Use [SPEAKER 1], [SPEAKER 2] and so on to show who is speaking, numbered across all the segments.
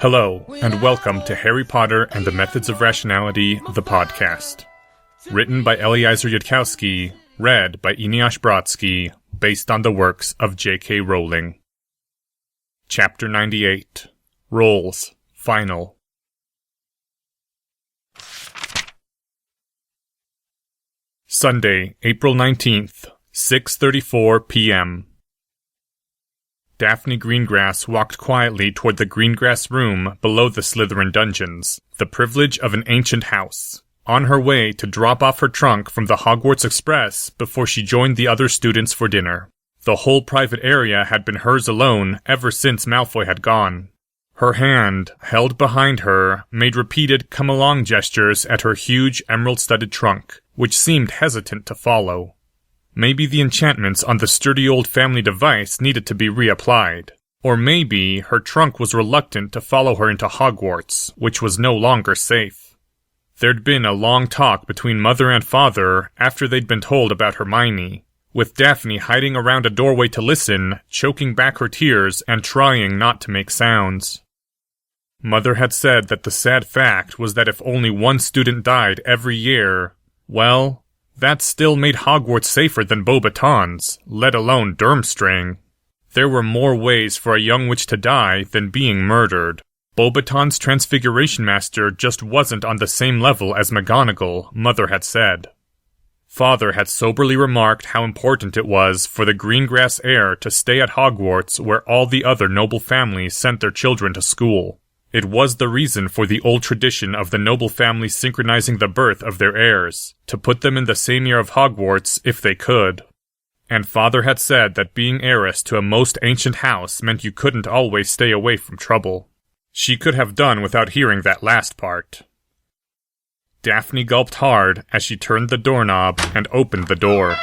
[SPEAKER 1] Hello, and welcome to Harry Potter and the Methods of Rationality, the podcast. Written by Eliezer Yudkowsky, read by Eneasz Brodsky, based on the works of J.K. Rowling. Chapter 98. Roles. Final. Sunday, April 19th, 6:34 p.m. Daphne Greengrass walked quietly toward the Greengrass room below the Slytherin dungeons, the privilege of an ancient house, on her way to drop off her trunk from the Hogwarts Express before she joined the other students for dinner. The whole private area had been hers alone ever since Malfoy had gone. Her hand, held behind her, made repeated come-along gestures at her huge emerald-studded trunk, which seemed hesitant to follow. Maybe the enchantments on the sturdy old family device needed to be reapplied. Or maybe her trunk was reluctant to follow her into Hogwarts, which was no longer safe. There'd been a long talk between mother and father after they'd been told about Hermione, with Daphne hiding around a doorway to listen, choking back her tears and trying not to make sounds. Mother had said that the sad fact was that if only one student died every year, well, that still made Hogwarts safer than Beauxbatons, let alone Durmstrang. There were more ways for a young witch to die than being murdered. Beauxbaton's Transfiguration Master just wasn't on the same level as McGonagall, Mother had said. Father had soberly remarked how important it was for the Greengrass heir to stay at Hogwarts where all the other noble families sent their children to school. It was the reason for the old tradition of the noble families synchronizing the birth of their heirs, to put them in the same year of Hogwarts if they could. And Father had said that being heiress to a most ancient house meant you couldn't always stay away from trouble. She could have done without hearing that last part. Daphne gulped hard as she turned the doorknob and opened the door.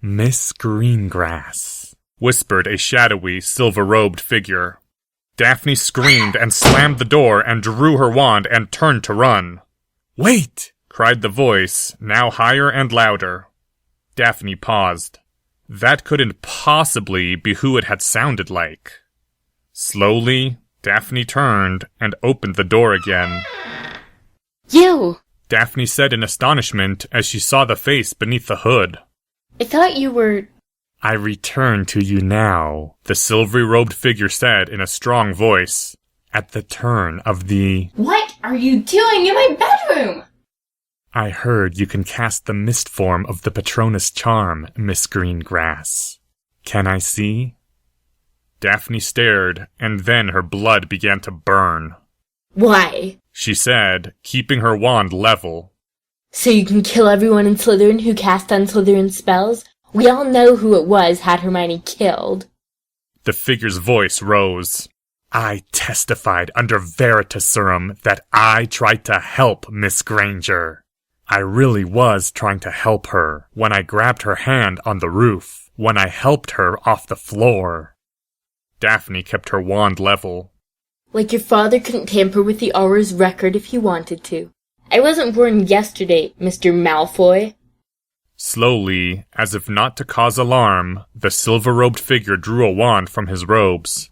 [SPEAKER 1] "Miss Greengrass," whispered a shadowy, silver-robed figure. Daphne screamed and slammed the door and drew her wand and turned to run. "Wait!" cried the voice, now higher and louder. Daphne paused. That couldn't possibly be who it had sounded like. Slowly, Daphne turned and opened the door again.
[SPEAKER 2] "You!"
[SPEAKER 1] Daphne said in astonishment as she saw the face beneath the hood.
[SPEAKER 2] "I thought you were—"
[SPEAKER 1] "I return to you now," the silvery-robed figure said in a strong voice, "at the turn of the—"
[SPEAKER 2] "What are you doing in my bedroom?"
[SPEAKER 1] "I heard you can cast the mist form of the Patronus charm, Miss Greengrass. Can I see?" Daphne stared, and then her blood began to burn.
[SPEAKER 2] "Why?"
[SPEAKER 1] she said, keeping her wand level.
[SPEAKER 2] "So you can kill everyone in Slytherin who cast on Slytherin spells? We all know who it was had Hermione killed."
[SPEAKER 1] The figure's voice rose. "I testified under Veritaserum that I tried to help Miss Granger. I really was trying to help her when I grabbed her hand on the roof, when I helped her off the floor." Daphne kept her wand level.
[SPEAKER 2] "Like your father couldn't tamper with the Auror's record if he wanted to. I wasn't born yesterday, Mr. Malfoy."
[SPEAKER 1] Slowly, as if not to cause alarm, the silver-robed figure drew a wand from his robes.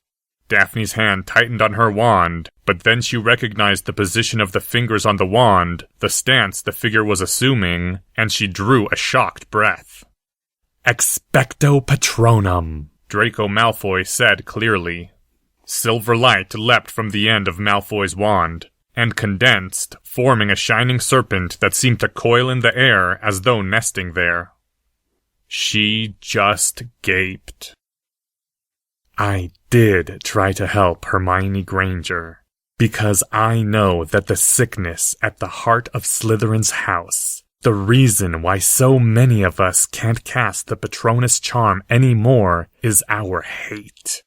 [SPEAKER 1] Daphne's hand tightened on her wand, but then she recognized the position of the fingers on the wand, the stance the figure was assuming, and she drew a shocked breath. "Expecto Patronum," Draco Malfoy said clearly. Silver light leapt from the end of Malfoy's wand, and condensed, forming a shining serpent that seemed to coil in the air as though nesting there. She just gaped. "I did try to help Hermione Granger, because I know that the sickness at the heart of Slytherin's house, the reason why so many of us can't cast the Patronus charm anymore, is our hate.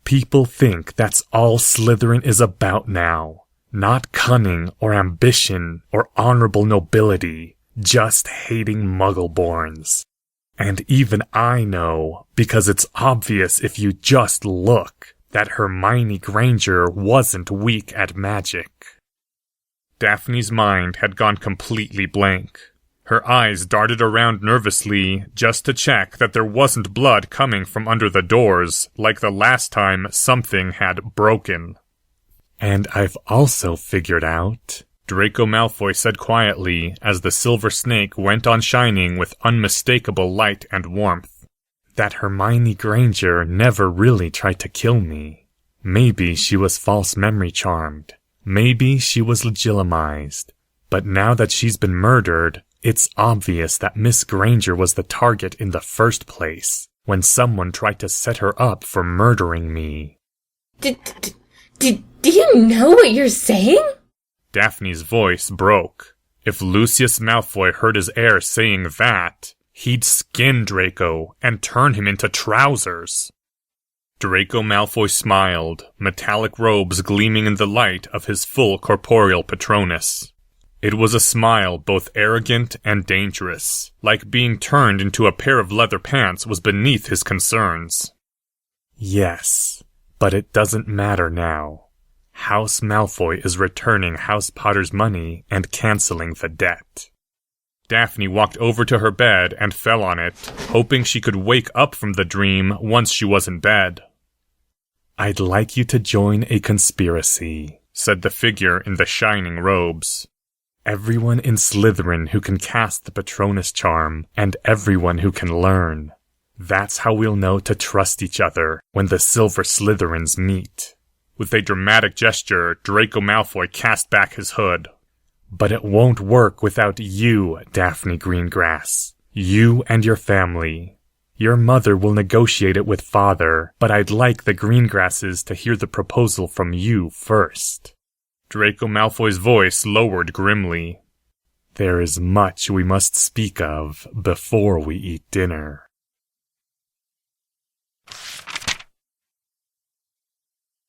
[SPEAKER 1] People think that's all Slytherin is about now. Not cunning or ambition or honorable nobility, just hating Muggleborns. And even I know, because it's obvious if you just look, that Hermione Granger wasn't weak at magic." Daphne's mind had gone completely blank. Her eyes darted around nervously just to check that there wasn't blood coming from under the doors, like the last time something had broken. And I've also figured out, Draco Malfoy said quietly as the silver snake went on shining with unmistakable light and warmth, that Hermione Granger never really tried to kill me. Maybe she was false memory charmed. Maybe she was legilimized. But now that she's been murdered, it's obvious that Miss Granger was the target in the first place, when someone tried to set her up for murdering me.
[SPEAKER 2] Do you know what you're saying?
[SPEAKER 1] Daphne's voice broke. If Lucius Malfoy heard his heir saying that, he'd skin Draco and turn him into trousers. Draco Malfoy smiled, metallic robes gleaming in the light of his full corporeal Patronus. It was a smile both arrogant and dangerous, like being turned into a pair of leather pants was beneath his concerns. Yes, but it doesn't matter now. House Malfoy is returning House Potter's money and canceling the debt. Daphne walked over to her bed and fell on it, hoping she could wake up from the dream once she was in bed. I'd like you to join a conspiracy, said the figure in the shining robes. Everyone in Slytherin who can cast the Patronus charm, and everyone who can learn. That's how we'll know to trust each other when the Silver Slytherins meet. With a dramatic gesture, Draco Malfoy cast back his hood. But it won't work without you, Daphne Greengrass. You and your family. Your mother will negotiate it with Father, but I'd like the Greengrasses to hear the proposal from you first. Draco Malfoy's voice lowered grimly. There is much we must speak of before we eat dinner.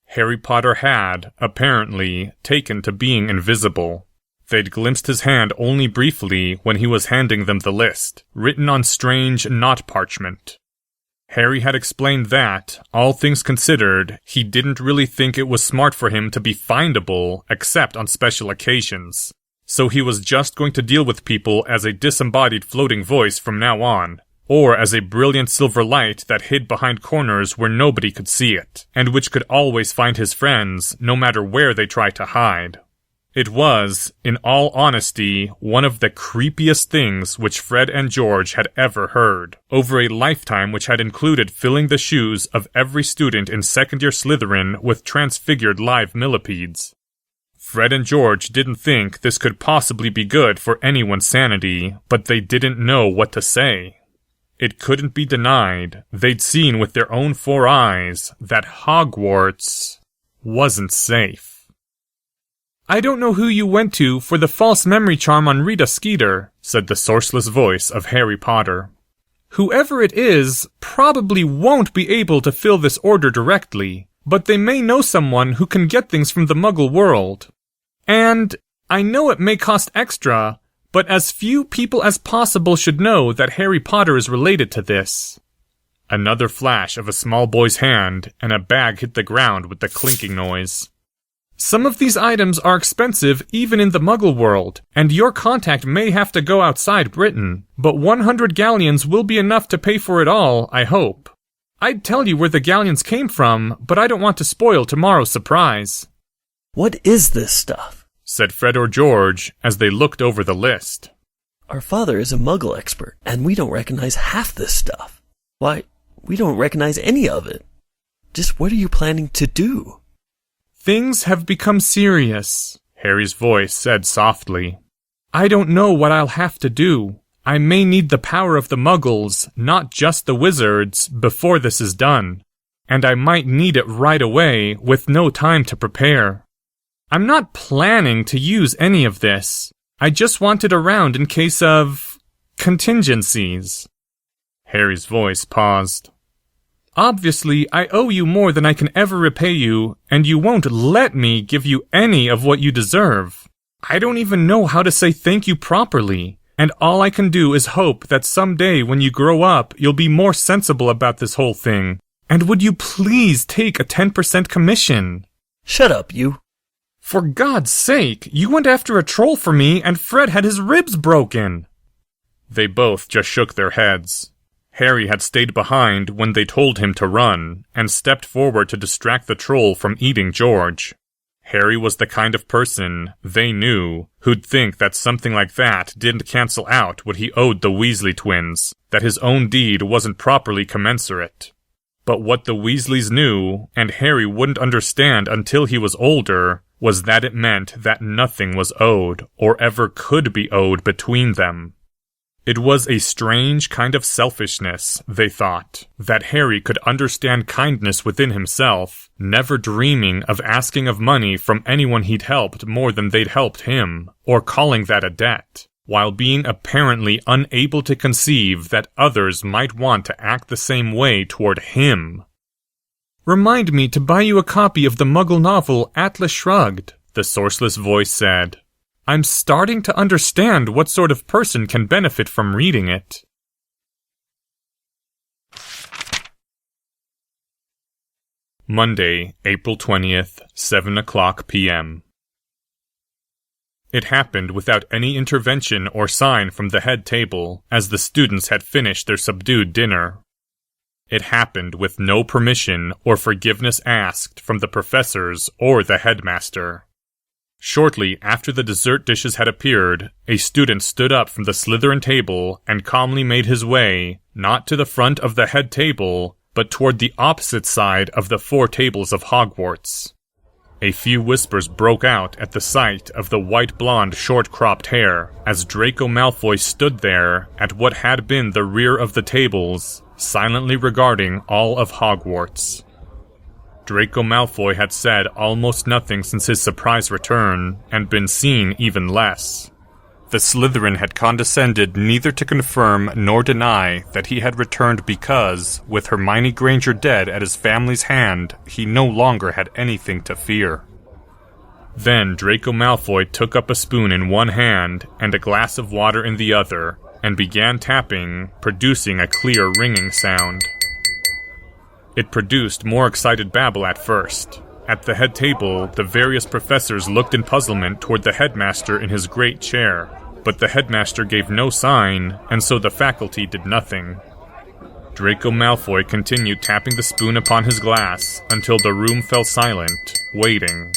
[SPEAKER 1] Harry Potter had, apparently, taken to being invisible. They'd glimpsed his hand only briefly when he was handing them the list, written on strange knot parchment. Harry had explained that, all things considered, he didn't really think it was smart for him to be findable except on special occasions. So he was just going to deal with people as a disembodied floating voice from now on, or as a brilliant silver light that hid behind corners where nobody could see it, and which could always find his friends no matter where they tried to hide. It was, in all honesty, one of the creepiest things which Fred and George had ever heard, over a lifetime which had included filling the shoes of every student in second-year Slytherin with transfigured live millipedes. Fred and George didn't think this could possibly be good for anyone's sanity, but they didn't know what to say. It couldn't be denied, they'd seen with their own 4 eyes, that Hogwarts wasn't safe. I don't know who you went to for the false memory charm on Rita Skeeter, said the sourceless voice of Harry Potter. Whoever it is probably won't be able to fill this order directly, but they may know someone who can get things from the Muggle world. And I know it may cost extra, but as few people as possible should know that Harry Potter is related to this. Another flash of a small boy's hand, and a bag hit the ground with the clinking noise. Some of these items are expensive even in the Muggle world, and your contact may have to go outside Britain, but 100 galleons will be enough to pay for it all, I hope. I'd tell you where the galleons came from, but I don't want to spoil tomorrow's surprise.
[SPEAKER 3] What is this stuff?
[SPEAKER 1] Said Fred or George as they looked over the list.
[SPEAKER 3] Our father is a Muggle expert, and we don't recognize half this stuff. Why, we don't recognize any of it. Just what are you planning to do?
[SPEAKER 1] Things have become serious, Harry's voice said softly. I don't know what I'll have to do. I may need the power of the Muggles, not just the wizards, before this is done. And I might need it right away, with no time to prepare. I'm not planning to use any of this. I just want it around in case of contingencies. Harry's voice paused. Obviously, I owe you more than I can ever repay you, and you won't let me give you any of what you deserve. I don't even know how to say thank you properly, and all I can do is hope that someday when you grow up, you'll be more sensible about this whole thing. And would you please take a 10% commission?
[SPEAKER 3] Shut up, you.
[SPEAKER 1] For God's sake, you went after a troll for me, and Fred had his ribs broken. They both just shook their heads. Harry had stayed behind when they told him to run, and stepped forward to distract the troll from eating George. Harry was the kind of person, they knew, who'd think that something like that didn't cancel out what he owed the Weasley twins, that his own deed wasn't properly commensurate. But what the Weasleys knew, and Harry wouldn't understand until he was older, was that it meant that nothing was owed, or ever could be owed between them. It was a strange kind of selfishness, they thought, that Harry could understand kindness within himself, never dreaming of asking of money from anyone he'd helped more than they'd helped him, or calling that a debt, while being apparently unable to conceive that others might want to act the same way toward him. "Remind me to buy you a copy of the Muggle novel Atlas Shrugged," the sourceless voice said. "I'm starting to understand what sort of person can benefit from reading it." Monday, April 20th, 7 o'clock p.m. It happened without any intervention or sign from the head table, as the students had finished their subdued dinner. It happened with no permission or forgiveness asked from the professors or the headmaster. Shortly after the dessert dishes had appeared, a student stood up from the Slytherin table and calmly made his way, not to the front of the head table, but toward the opposite side of the 4 tables of Hogwarts. A few whispers broke out at the sight of the white-blonde short-cropped hair, as Draco Malfoy stood there at what had been the rear of the tables, silently regarding all of Hogwarts. Draco Malfoy had said almost nothing since his surprise return, and been seen even less. The Slytherin had condescended neither to confirm nor deny that he had returned because, with Hermione Granger dead at his family's hand, he no longer had anything to fear. Then Draco Malfoy took up a spoon in one hand and a glass of water in the other, and began tapping, producing a clear ringing sound. It produced more excited babble at first. At the head table, the various professors looked in puzzlement toward the headmaster in his great chair, but the headmaster gave no sign, and so the faculty did nothing. Draco Malfoy continued tapping the spoon upon his glass until the room fell silent, waiting.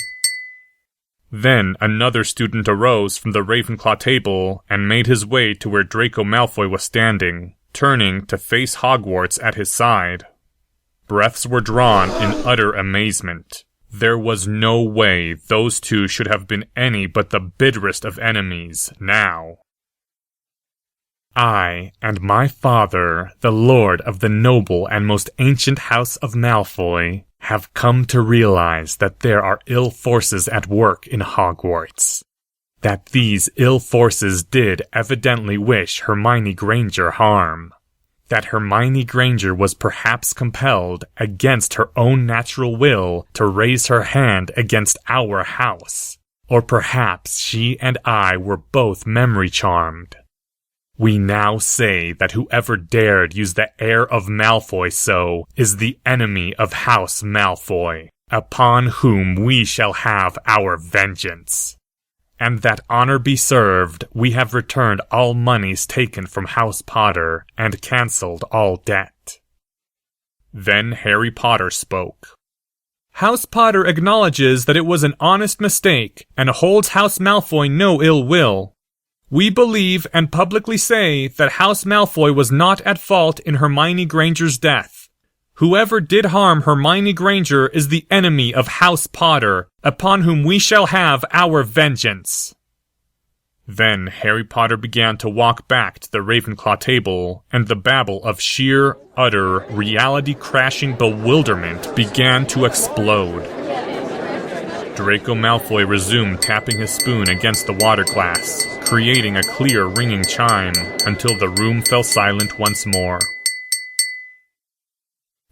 [SPEAKER 1] Then another student arose from the Ravenclaw table and made his way to where Draco Malfoy was standing, turning to face Hogwarts at his side. Breaths were drawn in utter amazement. There was no way those two should have been any but the bitterest of enemies, now. "I and my father, the Lord of the noble and most ancient house of Malfoy, have come to realize that there are ill forces at work in Hogwarts. That these ill forces did evidently wish Hermione Granger harm. That Hermione Granger was perhaps compelled, against her own natural will, to raise her hand against our house. Or perhaps she and I were both memory-charmed. We now say that whoever dared use the heir of Malfoy so is the enemy of House Malfoy, upon whom we shall have our vengeance. And that honor be served, we have returned all monies taken from House Potter and cancelled all debt." Then Harry Potter spoke. "House Potter acknowledges that it was an honest mistake, and holds House Malfoy no ill will. We believe and publicly say that House Malfoy was not at fault in Hermione Granger's death. Whoever did harm Hermione Granger is the enemy of House Potter, upon whom we shall have our vengeance." Then Harry Potter began to walk back to the Ravenclaw table, and the babble of sheer, utter, reality-crashing bewilderment began to explode. Draco Malfoy resumed tapping his spoon against the water glass, creating a clear ringing chime, until the room fell silent once more.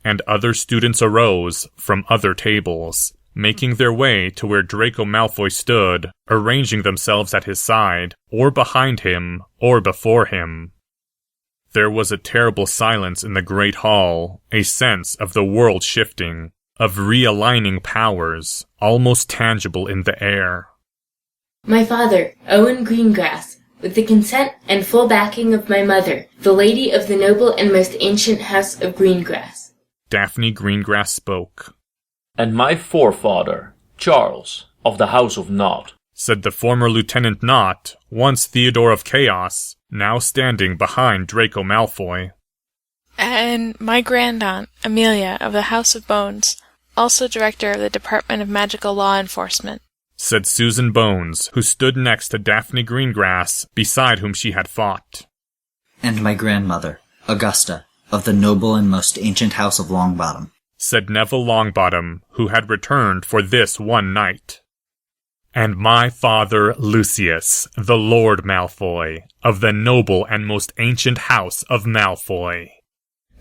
[SPEAKER 1] And other students arose from other tables, making their way to where Draco Malfoy stood, arranging themselves at his side, or behind him, or before him. There was a terrible silence in the great hall, a sense of the world shifting, of realigning powers, almost tangible in the air.
[SPEAKER 2] "My father, Owen Greengrass, with the consent and full backing of my mother, the lady of the noble and most ancient house of Greengrass."
[SPEAKER 1] Daphne Greengrass spoke.
[SPEAKER 4] "And my forefather, Charles, of the House of Naught,
[SPEAKER 1] said the former Lieutenant Knott, once Theodore of Chaos, now standing behind Draco Malfoy.
[SPEAKER 5] And my grandaunt, Amelia, of the House of Bones, also Director of the Department of Magical Law Enforcement,
[SPEAKER 1] said Susan Bones, who stood next to Daphne Greengrass, beside whom she had fought.
[SPEAKER 6] And my grandmother, Augusta, of the noble and most ancient House of Longbottom,
[SPEAKER 1] said Neville Longbottom, who had returned for this one night. And my father, Lucius, the Lord Malfoy, of the noble and most ancient House of Malfoy,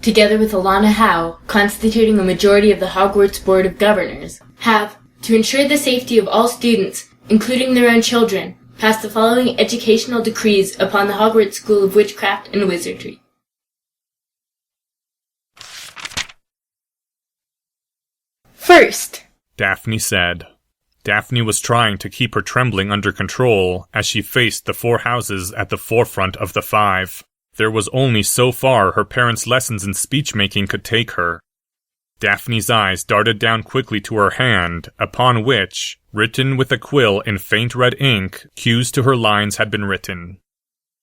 [SPEAKER 2] together with Alana Howe, constituting a majority of the Hogwarts Board of Governors, have, to ensure the safety of all students, including their own children, passed the following educational decrees upon the Hogwarts School of Witchcraft and Wizardry. First,
[SPEAKER 1] Daphne said. Daphne was trying to keep her trembling under control as she faced the 4 houses at the forefront of the 5. There was only so far her parents' lessons in speech-making could take her. Daphne's eyes darted down quickly to her hand, upon which, written with a quill in faint red ink, cues to her lines had been written.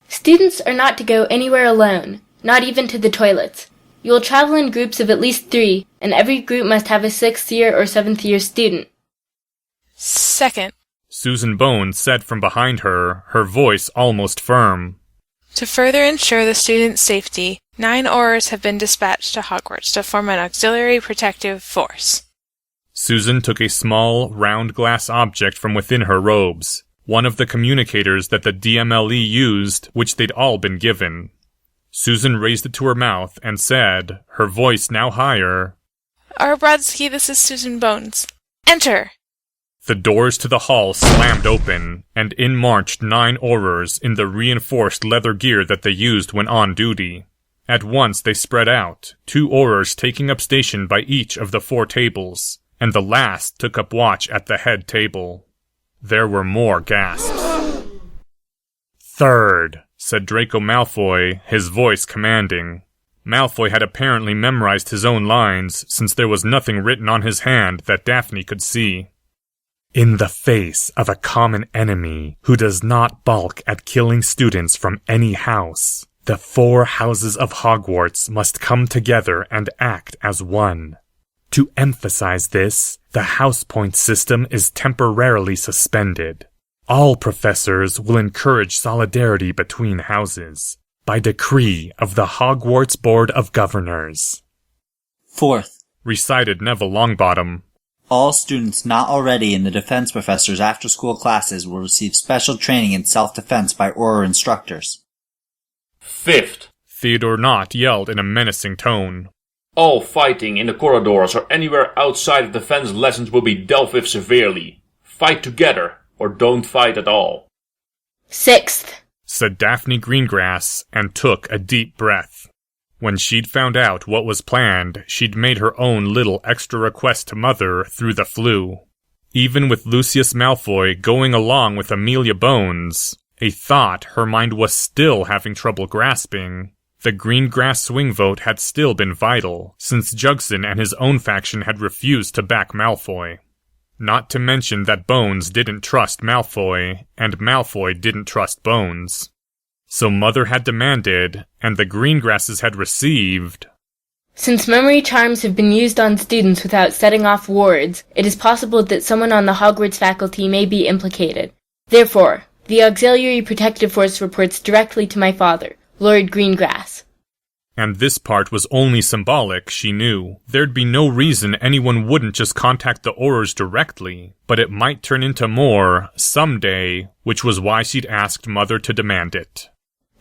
[SPEAKER 2] Students are not to go anywhere alone, not even to the toilets. You will travel in groups of at least 3, and every group must have a 6th year or 7th year student.
[SPEAKER 5] Second,
[SPEAKER 1] Susan Bones said from behind her, her voice almost firm.
[SPEAKER 5] to further ensure the students' safety, 9 Aurors have been dispatched to Hogwarts to form an auxiliary protective force.
[SPEAKER 1] Susan took a small, round glass object from within her robes, one of the communicators that the DMLE used, which they'd all been given. Susan raised it to her mouth and said, her voice now higher,
[SPEAKER 5] Brodsky, this is Susan Bones. Enter!
[SPEAKER 1] The doors to the hall slammed open, and in marched 9 Aurors in the reinforced leather gear that they used when on duty. At once they spread out, 2 Aurors taking up station by each of the 4 tables, and the last took up watch at the head table. There were more gasps. Third, said Draco Malfoy, his voice commanding. Malfoy had apparently memorized his own lines, since there was nothing written on his hand that Daphne could see. In the face of a common enemy who does not balk at killing students from any house, the 4 houses of Hogwarts must come together and act as one. To emphasize this, the house point system is temporarily suspended. All professors will encourage solidarity between houses, by decree of the Hogwarts Board of Governors.
[SPEAKER 6] Fourth,
[SPEAKER 1] Recited Neville Longbottom.
[SPEAKER 6] all students not already in the defense professor's after-school classes will receive special training in self-defense by Auror instructors.
[SPEAKER 4] Fifth,
[SPEAKER 1] Theodore Knott yelled in a menacing tone.
[SPEAKER 4] all fighting in the corridors or anywhere outside of defense lessons will be dealt with severely. Fight together, or don't fight at all.
[SPEAKER 2] 6th,
[SPEAKER 1] Said Daphne Greengrass, and took a deep breath. When she'd found out what was planned, she'd made her own little extra request to Mother through the flu. Even with Lucius Malfoy going along with Amelia Bones, a thought her mind was still having trouble grasping. The Greengrass swing vote had still been vital, since Jugson and his own faction had refused to back Malfoy. Not to mention that Bones didn't trust Malfoy, and Malfoy didn't trust Bones. So Mother had demanded, and the Greengrasses had received.
[SPEAKER 2] since memory charms have been used on students without setting off wards, it is possible that someone on the Hogwarts faculty may be implicated. Therefore, the Auxiliary Protective Force reports directly to my father, Lord Greengrass.
[SPEAKER 1] And this part was only symbolic, she knew. There'd be no reason anyone wouldn't just contact the Aurors directly, but it might turn into more, someday, which was why she'd asked Mother to demand it.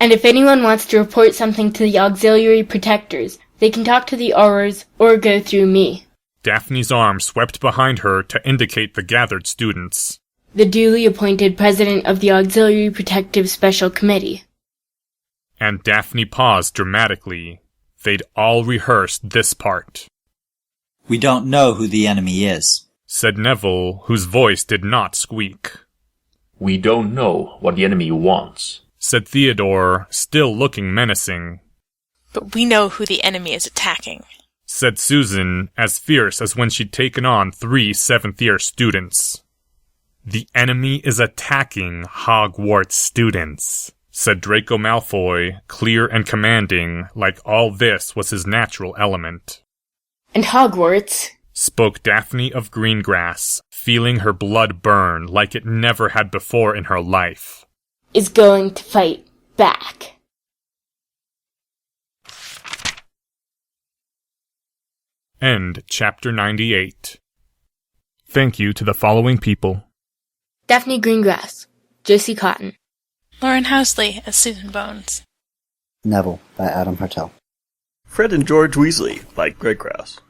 [SPEAKER 2] And if anyone wants to report something to the Auxiliary Protectors, they can talk to the Aurors or go through me.
[SPEAKER 1] Daphne's arm swept behind her to indicate the gathered students.
[SPEAKER 2] The duly appointed President of the Auxiliary Protective Special Committee.
[SPEAKER 1] And Daphne paused dramatically. They'd all rehearsed this part.
[SPEAKER 6] We don't know who the enemy is,
[SPEAKER 1] Said Neville, whose voice did not squeak.
[SPEAKER 4] We don't know what the enemy wants,
[SPEAKER 1] Said Theodore, still looking menacing.
[SPEAKER 5] But we know who the enemy is attacking.
[SPEAKER 1] Said Susan, as fierce as when she'd taken on 3 7th-year students. The enemy is attacking Hogwarts students, said Draco Malfoy, clear and commanding, like all this was his natural element.
[SPEAKER 2] And Hogwarts,
[SPEAKER 1] spoke Daphne of Greengrass, feeling her blood burn like it never had before in her life,
[SPEAKER 2] is going to fight back.
[SPEAKER 1] End Chapter 98. Thank you to the following people:
[SPEAKER 2] Daphne Greengrass, Josie Cotton,
[SPEAKER 5] Lauren Housley as Susan Bones,
[SPEAKER 6] Neville by Adam Hartel,
[SPEAKER 3] Fred and George Weasley by Greg Krause.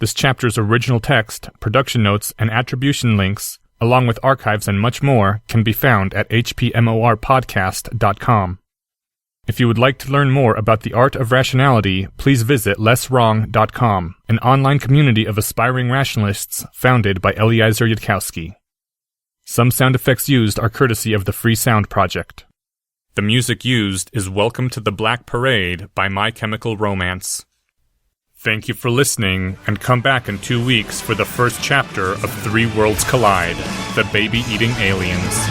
[SPEAKER 1] This chapter's original text, production notes, and attribution links, along with archives and much more, can be found at hpmorpodcast.com. If you would like to learn more about the art of rationality, please visit lesswrong.com, an online community of aspiring rationalists founded by Eliezer Yudkowsky. Some sound effects used are courtesy of the Free Sound Project. The music used is Welcome to the Black Parade by My Chemical Romance. Thank you for listening, and come back in 2 weeks for the first chapter of 3 Worlds Collide, The Baby-Eating Aliens.